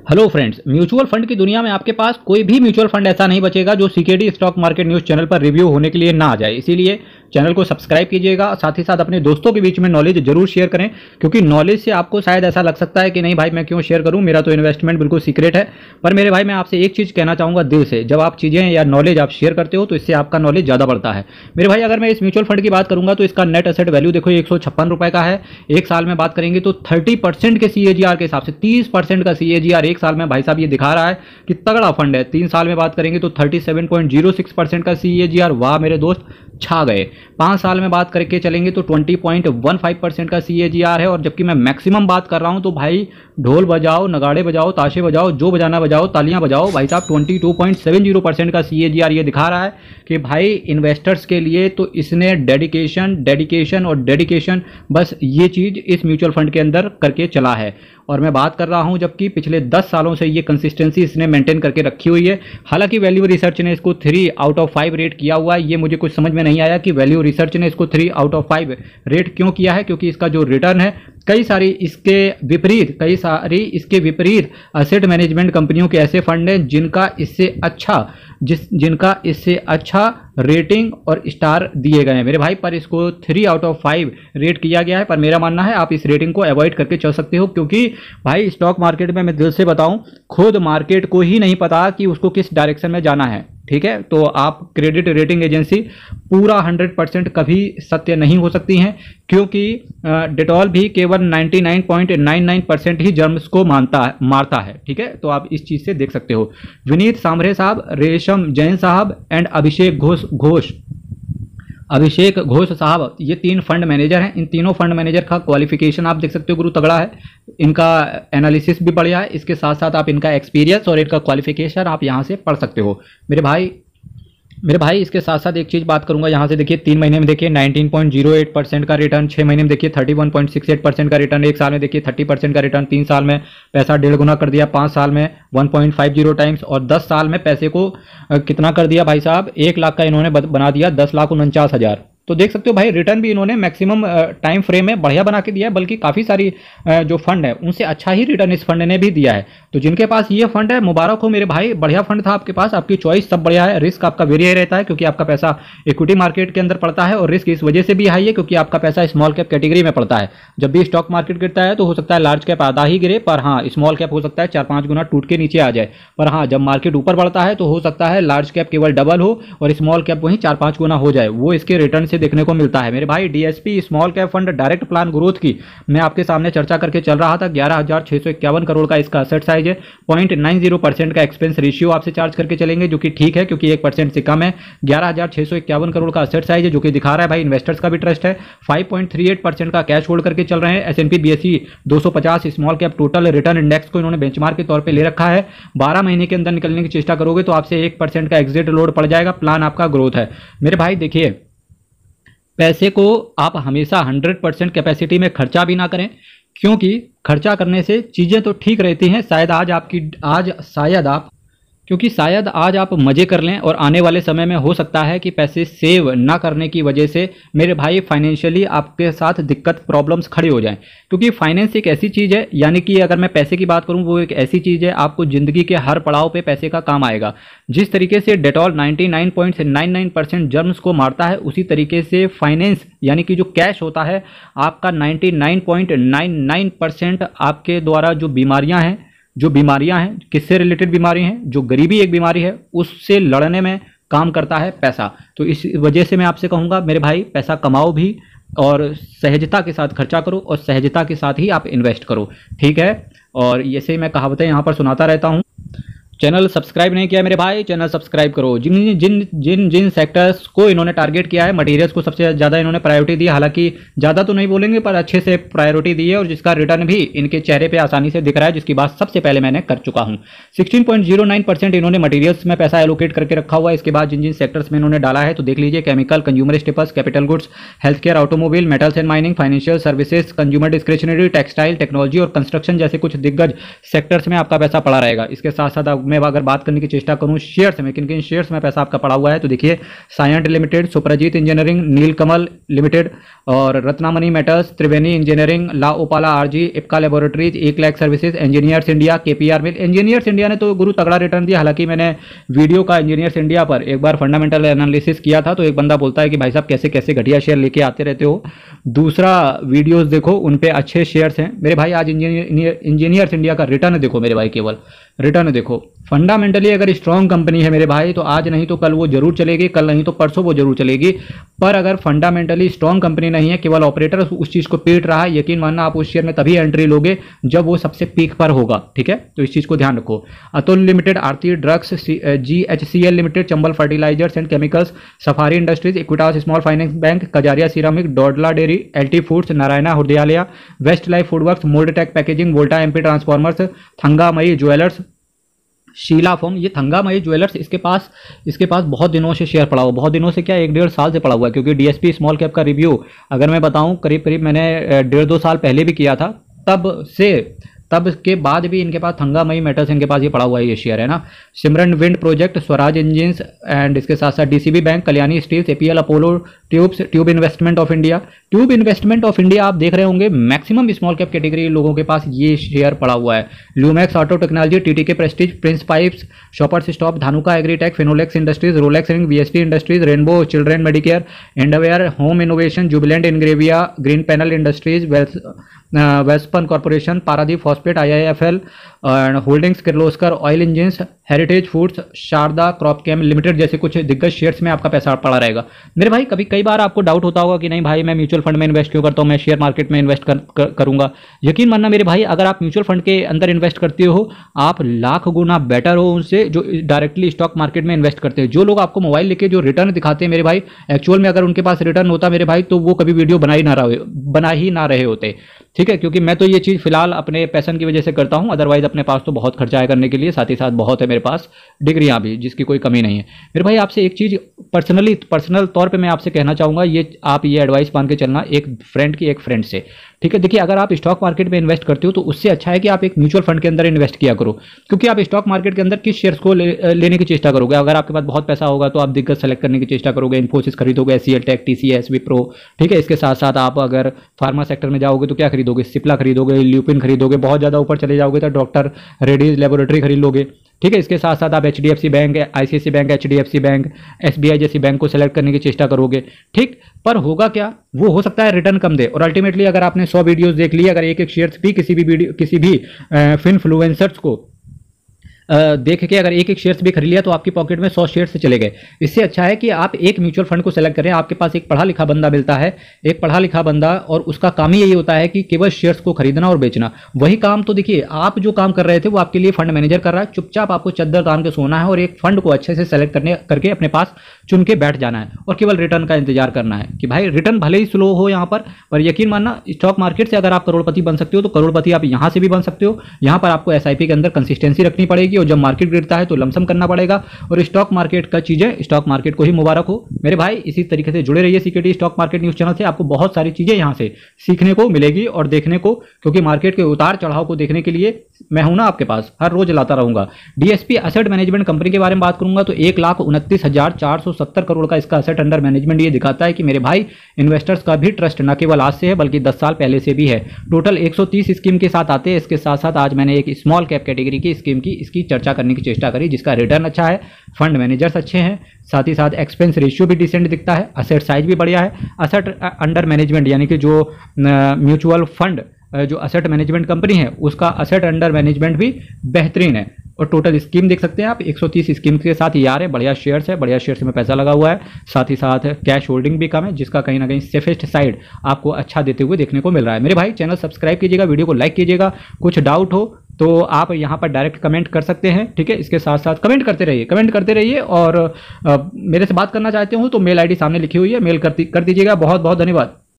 Hello friends, mutual fund की दुनिया में आपके पास कोई भी म्यूचुअल फंड ऐसा नहीं बचेगा जो CKD stock market news channel पर रिव्यू होने के लिए ना आ जाए। इसीलिए चैनल को सब्सक्राइब कीजिएगा, साथ ही साथ अपने दोस्तों के बीच में नॉलेज जरूर शेयर करें, क्योंकि नॉलेज से आपको शायद ऐसा लग सकता है कि नहीं भाई मैं क्यों शेयर करूं, मेरा तो इन्वेस्टमेंट बिल्कुल सीक्रेट है। पर मेरे भाई मैं आपसे एक चीज़ कहना चाहूँगा दिल से, जब आप चीज़ें या नॉलेज आप शेयर करते हो तो इससे आपका नॉलेज ज़्यादा बढ़ता है। मेरे भाई अगर मैं इस म्यूचुअल फंड की बात करूँगा तो इसका नेट एसेट वैल्यू देखो 156 रुपये का है। एक साल में बात करेंगे तो 30% के CAGR के हिसाब से 30% का CAGR एक साल में भाई साहब ये दिखा रहा है कि तगड़ा फंड है। 3 साल में बात करेंगे तो 37.06% का CAGR, वाह मेरे दोस्त छा गए। 5 साल में बात करके चलेंगे तो 20.15% का CAGR है। और जबकि मैं मैक्सिमम बात कर रहा हूं तो भाई ढोल बजाओ, नगाड़े बजाओ, ताशे बजाओ, जो बजाना बजाओ, तालियां बजाओ, भाई साहब 22.70% का CAGR ये दिखा रहा है कि भाई इन्वेस्टर्स के लिए तो इसने डेडिकेशन और डेडिकेशन, बस ये चीज़ इस म्यूचुअल फंड के अंदर करके चला है। और मैं बात कर रहा हूं जबकि पिछले 10 सालों से ये कंसिस्टेंसी इसने मेंटेन करके रखी हुई है। हालांकि वैल्यू रिसर्च ने इसको 3 आउट ऑफ 5 रेट किया हुआ है। ये मुझे कुछ समझ में नहीं आया कि वैल्यू रिसर्च ने इसको 3 आउट ऑफ 5 रेट क्यों किया है, क्योंकि इसका जो रिटर्न है कई सारी इसके विपरीत असेट मैनेजमेंट कंपनियों के ऐसे फंड हैं जिनका इससे अच्छा रेटिंग और स्टार दिए गए हैं मेरे भाई। पर इसको 3 आउट ऑफ 5 रेट किया गया है। पर मेरा मानना है आप इस रेटिंग को अवॉइड करके चल सकते हो, क्योंकि भाई स्टॉक मार्केट में मैं दिल से बताऊं, खुद मार्केट को ही नहीं पता कि उसको किस डायरेक्शन में जाना है। ठीक है, तो आप क्रेडिट रेटिंग एजेंसी पूरा 100% कभी सत्य नहीं हो सकती हैं, क्योंकि डेटॉल भी केवल 99.99% ही जर्म्स को मारता है। ठीक है, तो आप इस चीज़ से देख सकते हो। विनीत सांभरे साहब, रेशम जैन साहब एंड अभिषेक घोष साहब, ये 3 फंड मैनेजर हैं। इन तीनों फंड मैनेजर का क्वालिफिकेशन आप देख सकते हो गुरु तगड़ा है, इनका एनालिसिस भी बढ़िया है। इसके साथ साथ आप इनका एक्सपीरियंस और इनका क्वालिफिकेशन आप यहाँ से पढ़ सकते हो मेरे भाई। इसके साथ साथ एक चीज़ बात करूंगा, यहाँ से देखिए 3 महीने में देखिए 19.08% का रिटर्न, 6 महीने में देखिए 31.68% का रिटर्न, एक साल में देखिए 30% का रिटर्न, 3 साल में पैसा 1.5 गुना कर दिया, 5 साल में 1.50 टाइम्स, और 10 साल में पैसे को कितना कर दिया भाई साहब, 1 लाख का इन्होंने बना दिया 10,49,000। तो देख सकते हो भाई रिटर्न भी इन्होंने मैक्सिमम टाइम फ्रेम में बढ़िया बना के दिया है, बल्कि काफ़ी सारी जो फंड है उनसे अच्छा ही रिटर्न इस फंड ने भी दिया है। तो जिनके पास ये फंड है मुबारक हो मेरे भाई, बढ़िया फंड था आपके पास, आपकी चॉइस सब बढ़िया है। रिस्क आपका वेरियर रहता है क्योंकि आपका पैसा इक्विटी मार्केट के अंदर पड़ता है, और रिस्क इस वजह से भी हाई है क्योंकि आपका पैसा स्मॉल कैप कैटेगरी में पड़ता है। जब भी स्टॉक मार्केट गिरता है तो हो सकता है लार्ज कैप आधा ही गिरे, पर हाँ स्मॉल कैप हो सकता है 4-5 गुना टूट के नीचे आ जाए। पर हाँ जब मार्केट ऊपर बढ़ता है तो हो सकता है लार्ज कैप केवल डबल हो और स्मॉल कैप वहीं 4-5 गुना हो जाए। वो इसके रिटर्न से देखने को मिलता है मेरे भाई। DSP small cap fund direct plan growth की मैं आपके सामने चर्चा करके चल रहा था। 11,651 करोड़ का इसका असेट साइज है। 0.90% का एक्सपेंस रेशियो आपसे चार्ज करके चलेंगे, जो कि ठीक है क्योंकि 1% से कम है। 11,651 करोड़ का असेट साइज है, जो कि दिखा रहा है भाई इन्वेस्टर्स का भी ट्रस्ट है। 5.38% का कैश होल्ड करके चल रहे हैं। S&P BSE 250 small cap total return index को इन्होंने बेंचमार्क के तौर पर ले रखा है। 12 महीने के अंदर निकलने की चेष्टा करोगे तो आपसे 1% का एग्जिट लोड पड़ जाएगा। प्लान आपका ग्रोथ है मेरे भाई। देखिए पैसे को आप हमेशा 100% कैपेसिटी में खर्चा भी ना करें, क्योंकि खर्चा करने से चीज़ें तो ठीक रहती हैं, शायद आज आप मज़े कर लें और आने वाले समय में हो सकता है कि पैसे सेव ना करने की वजह से मेरे भाई फाइनेंशियली आपके साथ दिक्कत प्रॉब्लम्स खड़ी हो जाएं। क्योंकि फाइनेंस एक ऐसी चीज़ है, यानी कि अगर मैं पैसे की बात करूं वो एक ऐसी चीज़ है आपको ज़िंदगी के हर पड़ाव पे पैसे का काम आएगा। जिस तरीके से डेटॉल 99.99% जर्म्स को मारता है, उसी तरीके से फाइनेंस यानी कि जो कैश होता है आपका 99.99% आपके द्वारा जो बीमारियाँ हैं, किससे रिलेटेड बीमारी हैं, जो गरीबी एक बीमारी है, उससे लड़ने में काम करता है पैसा। तो इस वजह से मैं आपसे कहूँगा मेरे भाई पैसा कमाओ भी और सहजता के साथ खर्चा करो और सहजता के साथ ही आप इन्वेस्ट करो। ठीक है, और ऐसे ही मैं कहावतें यहाँ पर सुनाता रहता हूँ। चैनल सब्सक्राइब नहीं किया मेरे भाई, चैनल सब्सक्राइब करो। जिन सेक्टर्स को इन्होंने टारगेट किया है, मटेरियल्स को सबसे ज़्यादा इन्होंने प्रायोरिटी दी है। हालांकि ज़्यादा तो नहीं बोलेंगे पर अच्छे से प्रायोरिटी दी है, और जिसका रिटर्न भी इनके चेहरे पे आसानी से दिख रहा है, जिसकी बात सबसे पहले मैंने कर चुका हूँ। 16.09% इन्होंने मटीरियल्स में पैसा एलोकेट करके रखा हुआ है। इसके बाद जिन सेक्टर्स में इन्होंने डाला है तो देख लीजिए, chemical, consumer staples, capital goods, health care, automobile, metals and mining, financial services, consumer discretionary, textile, technology और कंस्ट्रक्शन जैसे कुछ दिग्गज सेक्टर्स में आपका पैसा पड़ा रहेगा। इसके साथ साथ मैं अगर बात करने की चेष्टा करूं शेयर्स में, किन किन शेयर्स में पैसा आपका पड़ा हुआ है, तो देखिए Cyient limited, Suprajit engineering, Nilkamal limited और Ratnamani metals, Triveni engineering, La Opala RG, Ipca laboratories, 1 lakh services, engineers India, KPR mill. Engineers India ने तो गुरु तगड़ा रिटर्न दिया। हालांकि मैंने वीडियो का इंजीनियर्स इंडिया पर एक बार फंडामेंटल एनालिसिस किया था, तो एक बंदा बोलता है कि भाई साहब कैसे कैसे घटिया शेयर लेके आते रहते हो। दूसरा वीडियोस देखो, उन पे अच्छे शेयर्स हैं मेरे भाई। आज इंजीनियर्स इंडिया का रिटर्न देखो मेरे भाई, केवल रिटर्न देखो। फंडामेंटली अगर स्ट्रॉन्ग कंपनी है मेरे भाई तो आज नहीं तो कल वो जरूर चलेगी, कल नहीं तो परसों वो जरूर चलेगी। पर अगर फंडामेंटली स्ट्रॉन्ग कंपनी नहीं है, केवल ऑपरेटर उस चीज को पीट रहा है, यकीन मानना आप उस शेयर में तभी एंट्री लोगे जब वो सबसे पीक पर होगा। ठीक है, तो इस चीज को ध्यान रखो। Atul limited, Aarti drugs, GHCL limited, Chambal fertilisers and chemicals, Safari industries, Equitas small finance bank, Kajaria ceramic, Dodla dairy, LT foods, Narayana Hrudayalaya, Westlife foodworks, Moldtek packaging, Volta MP transformers, Thangamayil jewellers, Sheela foam. ये थंगामई ज्वेलर्स, इसके पास बहुत दिनों से शेयर पड़ा हुआ, बहुत दिनों से क्या 1-1.5 साल से पड़ा हुआ है। क्योंकि DSP स्मॉल कैप का रिव्यू अगर मैं बताऊं करीब करीब मैंने 1.5-2 साल पहले भी किया था, तब के बाद भी इनके पास थंगामई मेटल्स इनके पास ये पड़ा हुआ है, ये शेयर है ना। Simran wind project, Swaraj engines and इसके साथ साथ DCB bank, Kalyani steels, APL Apollo tubes, tube investment of India. Tube investment of India आप देख रहे होंगे मैक्सिमम स्मॉल कैप कैटेगरी लोगों के पास ये शेयर पड़ा हुआ है। Lumax auto technology, TTK Prestige, Prince pipes, Shoppers Stop, Dhanuka agritech, Finolex industries, Rolex ring, VST industries, Rainbow children medicare, Hindware, home innovation, Jubilant Ingrevia, green panel industries, Welspun corporation, Paradeep phosphate, IIFL holdings, Kirloskar oil engines, heritage foods, Sharda cropchem limited जैसे कुछ दिग्गज shares में आपका पैसा पड़ा रहेगा मेरे भाई। कई बार आपको डाउट होता होगा कि नहीं भाई मैं म्यूचुअल फंड में इन्वेस्ट क्यों करता हूं, मैं शेयर मार्केट में इन्वेस्ट करूंगा। यकीन मानना मेरे भाई, अगर आप म्यूचुअल फंड के अंदर इन्वेस्ट करते हो आप लाख गुना बेटर हो उनसे जो डायरेक्टली स्टॉक मार्केट में इन्वेस्ट करते हैं। जो लोग आपको मोबाइल लेके जो रिटर्न दिखाते हैं मेरे भाई, एक्चुअल में अगर उनके पास रिटर्न होता मेरे भाई तो वो कभी वीडियो बना ही ना रहे होते। ठीक है, क्योंकि मैं तो ये चीज़ फिलहाल अपने पैशन की वजह से करता हूं, अदरवाइज अपने पास तो बहुत खर्चा है करने के लिए, साथ ही साथ बहुत है मेरे पास डिग्रियां भी जिसकी कोई कमी नहीं है मेरे भाई। आपसे एक चीज़ पर्सनल तौर पे मैं आपसे कहना चाहूँगा, आप ये एडवाइस मान के चलना एक फ्रेंड से। ठीक है, देखिए अगर आप स्टॉक मार्केट में इन्वेस्ट करते हो तो उससे अच्छा है कि आप एक म्यूचुअल फंड के अंदर इन्वेस्ट किया करो। क्योंकि आप स्टॉक मार्केट के अंदर किस शेयर्स को लेने की चेष्टा करोगे। अगर आपके पास बहुत पैसा होगा तो आप दिग्गज सेलेक्ट करने की चेष्टा करोगे, इन्फोसिस खरीदोगे, SCL टेक, TCS, विप्रो। ठीक है, इसके साथ साथ आप अगर फार्मा सेक्टर में जाओगे तो क्या खरीदोगे, सिप्ला खरीदोगे, ल्यूपिन खरीदोगे, बहुत ज़्यादा ऊपर चले जाओगे तो डॉक्टर रेड्डीज लेबोरेटरी खरीद लोगे। ठीक है, इसके साथ साथ आप HDFC bank, ICICI bank, HDFC bank, SBI जैसी बैंक को सेलेक्ट करने की चेष्टा करोगे। ठीक, पर होगा क्या, वो हो सकता है रिटर्न कम दे। और अल्टीमेटली अगर आपने 100 वीडियोस देख ली, अगर एक शेयर्स भी किसी भी फिनफ्लुएंसर्स को देख के अगर एक शेयर्स भी खरीद लिया तो आपकी पॉकेट में 100 शेयर्स चले गए। इससे अच्छा है कि आप एक म्यूचुअल फंड को सेलेक्ट करें। आपके पास एक पढ़ा लिखा बंदा मिलता है, एक पढ़ा लिखा बंदा, और उसका काम ही यही होता है कि केवल शेयर्स को खरीदना और बेचना। वही काम तो देखिए आप जो काम कर रहे थे वो आपके लिए फंड मैनेजर कर रहा है। चुपचाप आपको चद्दर तान के सोना है और एक फंड को अच्छे से सेलेक्ट करके अपने पास चुन के बैठ जाना है और केवल रिटर्न का इंतजार करना है कि भाई रिटर्न भले ही स्लो हो यहाँ पर यकीन मानना स्टॉक मार्केट से अगर आप करोड़पति बन सकते हो तो करोड़पति आप यहाँ से भी बन सकते हो। यहाँ पर आपको SIP के अंदर कंसिस्टेंसी रखनी पड़ेगी और जब मार्केट गिरता है तो लमसम करना पड़ेगा। और स्टॉक मार्केट का चीजें, स्टॉक मार्केट को ही मुबारक हो मेरे भाई। इसी तरीके से जुड़े रहिए security stock market news channel से, आपको बहुत सारी चीजें यहाँ से सीखने को मिलेगी और देखने को, क्योंकि मार्केट के उतार चढ़ाव को देखने के लिए मैं हूं ना आपके पास, हर रोज लाता रहूंगा। DSP असेट मैनेजमेंट कंपनी के बारे में बात करूंगा तो 1,29,470 करोड़ का इसका असेट अंडर मैनेजमेंट ये दिखाता है कि मेरे भाई इन्वेस्टर्स का भी ट्रस्ट न केवल आज से है बल्कि 10 साल पहले से भी है। टोटल 130 स्कीम के साथ आते हैं। इसके साथ साथ आज मैंने एक स्मॉल कैप कैटेगरी की स्कीम की इसकी चर्चा करने की चेष्टा करी जिसका रिटर्न अच्छा है, फंड मैनेजर्स अच्छे हैं, साथ ही साथ एक्सपेंस रेशियो भी डिसेंट दिखता है, असेट साइज भी बढ़िया है। असेट अंडर मैनेजमेंट यानी कि जो म्यूचुअल फंड जो असेट मैनेजमेंट कंपनी है उसका असेट अंडर मैनेजमेंट भी बेहतरीन है। और टोटल स्कीम देख सकते हैं आप 130 स्कीम के साथ ये आ रहे हैं। बढ़िया शेयर्स है, बढ़िया शेयर्स में पैसा लगा हुआ है, साथ ही साथ कैश होल्डिंग भी कम है जिसका कहीं ना कहीं सेफेस्ट साइड आपको अच्छा देते हुए देखने को मिल रहा है। मेरे भाई चैनल सब्सक्राइब कीजिएगा, वीडियो को लाइक कीजिएगा। कुछ डाउट हो तो आप यहाँ पर डायरेक्ट कमेंट कर सकते हैं। ठीक है, इसके साथ साथ कमेंट करते रहिए और मेरे से बात करना चाहते हो तो मेल ID सामने लिखी हुई है, मेल कर दीजिएगा। बहुत बहुत धन्यवाद।